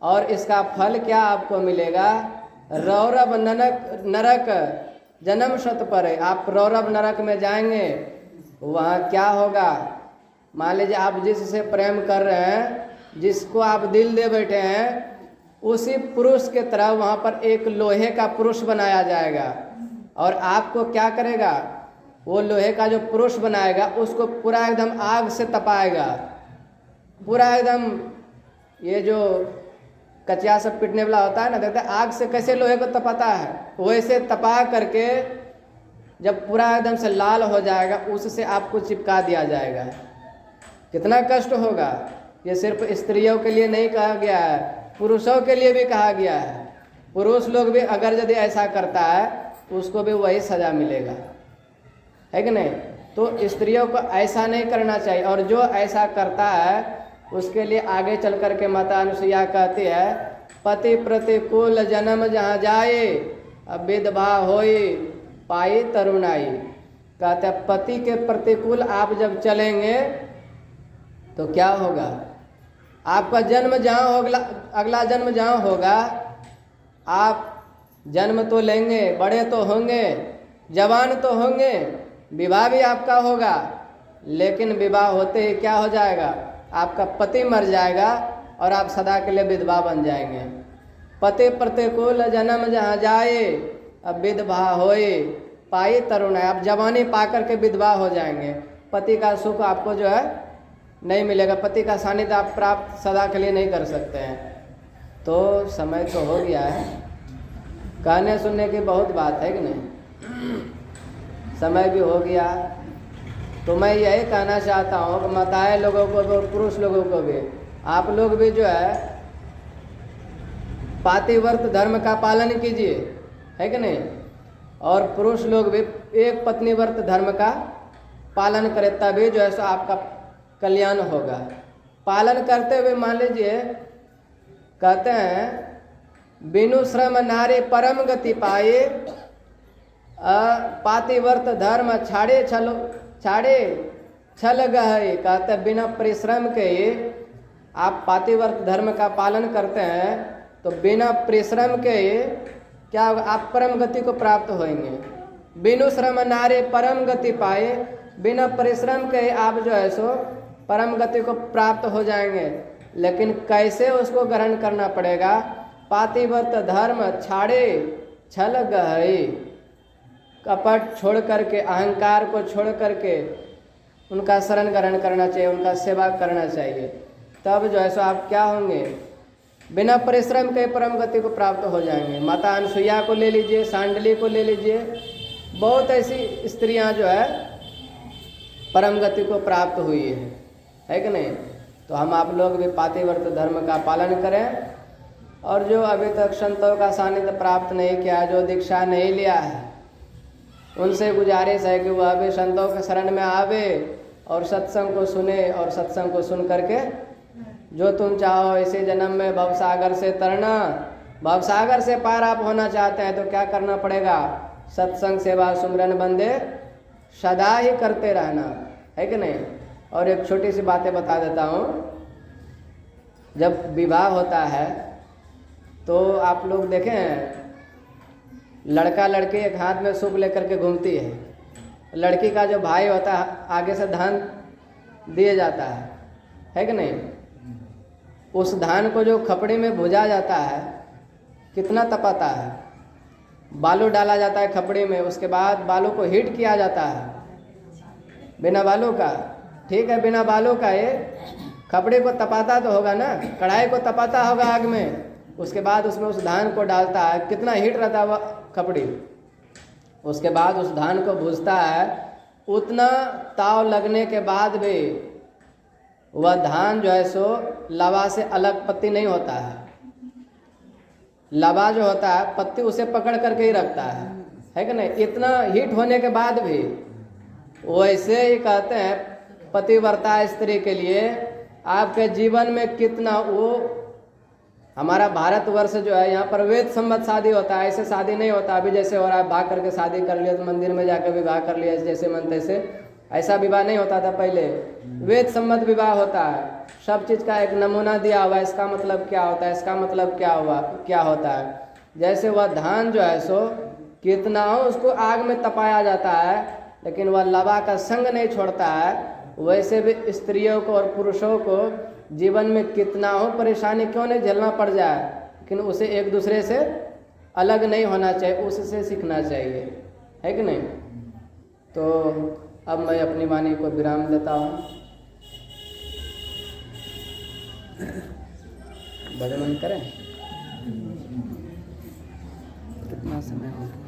और इसका फल क्या आपको मिलेगा? रौरव नरक जन्म शत पर। आप रौरव नरक में जाएंगे, वहाँ क्या होगा? मान लीजिए आप जिससे प्रेम कर रहे हैं, जिसको आप दिल दे बैठे हैं, उसी पुरुष के तरह वहाँ पर एक लोहे का पुरुष बनाया जाएगा और आपको क्या करेगा? वो लोहे का जो पुरुष बनाएगा उसको पूरा एकदम आग से तपाएगा, पूरा एकदम, ये जो कचिया सब पिटने वाला होता है ना, देखते आग से कैसे लोहे को तपाता है, वैसे तपा करके जब पूरा एकदम से लाल हो जाएगा उससे आपको चिपका दिया जाएगा। कितना कष्ट होगा! ये सिर्फ स्त्रियों के लिए नहीं कहा गया है, पुरुषों के लिए भी कहा गया है। पुरुष लोग भी अगर यदि ऐसा करता है उसको भी वही सजा मिलेगा, है कि नहीं? तो स्त्रियों को ऐसा नहीं करना चाहिए। और जो ऐसा करता है उसके लिए आगे चल कर के माता अनुसुईया कहती है पति प्रतिकूल जन्म जहाँ जाए, अब विधवा होई पाई तरुणाई। कहते हैं पति के प्रतिकूल आप जब चलेंगे तो क्या होगा? आपका जन्म जहाँ होगा, अगला जन्म जहाँ होगा, आप जन्म तो लेंगे, बड़े तो होंगे, जवान तो होंगे, विवाह भी आपका होगा, लेकिन विवाह होते ही क्या हो जाएगा? आपका पति मर जाएगा और आप सदा के लिए विधवा बन जाएंगे। पति प्रतिकूल जन्म जहाँ जाए, अब विधवा होए पाई तरुण है। आप जवानी पा करके विधवा हो जाएंगे, पति का सुख आपको जो है नहीं मिलेगा, पति का सानिध्य आप प्राप्त सदा के लिए नहीं कर सकते हैं। तो समय तो हो गया है, कहने सुनने की बहुत बात है कि नहीं? समय भी हो गया। तो मैं यही कहना चाहता हूँ कि माताएं लोगों को भी और पुरुष लोगों को भी, आप लोग भी जो है पातिव्रत धर्म का पालन कीजिए, है कि नहीं? और पुरुष लोग भी एक पत्नी व्रत धर्म का पालन करें, तभी जो है सो आपका कल्याण होगा। पालन करते हुए मान लीजिए कहते हैं बिनु श्रम नारी परम गति पाए, पातिव्रत धर्म छाड़े छल गए। कहते बिना परिश्रम के आप पातिव्रत धर्म का पालन करते हैं तो बिना परिश्रम के क्या होगा? आप परम गति को प्राप्त होंगे। बिनु श्रम नारी परम गति पाए, बिना परिश्रम के आप जो है सो परम गति को प्राप्त हो जाएंगे। लेकिन कैसे उसको ग्रहण करना पड़ेगा? पातिव्रत धर्म छाड़े छल गए, कपट छोड़ करके, अहंकार को छोड़ करके उनका शरण ग्रहण करना चाहिए, उनका सेवा करना चाहिए। तब जो है सो आप क्या होंगे? बिना परिश्रम के परम गति को प्राप्त हो जाएंगे। माता अनुसुईया को ले लीजिए, सांडली को ले लीजिए, बहुत ऐसी स्त्रियां जो है परम गति को प्राप्त हुई है कि नहीं? तो हम आप लोग भी पातिव्रत धर्म का पालन करें। और जो अभी तक संतों का सानिध्य प्राप्त नहीं किया, जो दीक्षा नहीं लिया है, उनसे गुजारिश है कि वह भी संतों के शरण में आवे और सत्संग को सुने, और सत्संग को सुन करके जो तुम चाहो इसी जन्म में भवसागर से तरना, भवसागर से पार आप होना चाहते हैं तो क्या करना पड़ेगा? सत्संग सेवा सुमरन बंदे सदा ही करते रहना, है कि नहीं? और एक छोटी सी बातें बता देता हूँ। जब विवाह होता है तो आप लोग देखें, लड़का लड़की एक हाथ में सूप लेकर के घूमती है। लड़की का जो भाई होता है आगे से धान दिए जाता है कि नहीं? उस धान को जो खपड़ी में भुजा जाता है, कितना तपाता है। बालू डाला जाता है खपड़ी में, उसके बाद बालू को हीट किया जाता है बिना बालू का। ठीक है, बिना बालू का ये खपड़ी को तपाता तो होगा ना, कढ़ाई को तपाता होगा आग में, उसके बाद उसमें उस धान को डालता है। कितना हीट रहता है वह खपड़ी। उसके बाद उस धान को भूजता है। उतना ताव लगने के बाद भी वह धान जो है सो लावा से अलग पत्ती नहीं होता है। लावा जो होता है पत्ती उसे पकड़ करके ही रखता है कि नहीं? इतना हीट होने के बाद भी वैसे ही कहते हैं पतिव्रता स्त्री के लिए आपके जीवन में कितना वो, हमारा भारतवर्ष जो है यहाँ पर वेद सम्मत शादी होता है, ऐसे शादी नहीं होता अभी जैसे हो रहा है, भाग करके शादी कर लिया तो मंदिर में जाकर विवाह कर लिया जैसे मन तैसे। ऐसा विवाह नहीं होता था पहले, वेद सम्मत विवाह होता है। सब चीज़ का एक नमूना दिया हुआ है, इसका मतलब क्या होता है, इसका मतलब क्या होता है। जैसे वह धान जो है सो कितना हो उसको आग में तपाया जाता है, लेकिन वह लवा का संग नहीं छोड़ता है। वैसे भी स्त्रियों को और पुरुषों को जीवन में कितना हो परेशानी क्यों नहीं झेलना पड़ जाए, लेकिन उसे एक दूसरे से अलग नहीं होना चाहिए, उससे सीखना चाहिए, है कि नहीं? तो अब मैं अपनी वाणी को विराम देता हूँ। भजन करें, कितना समय हो गया?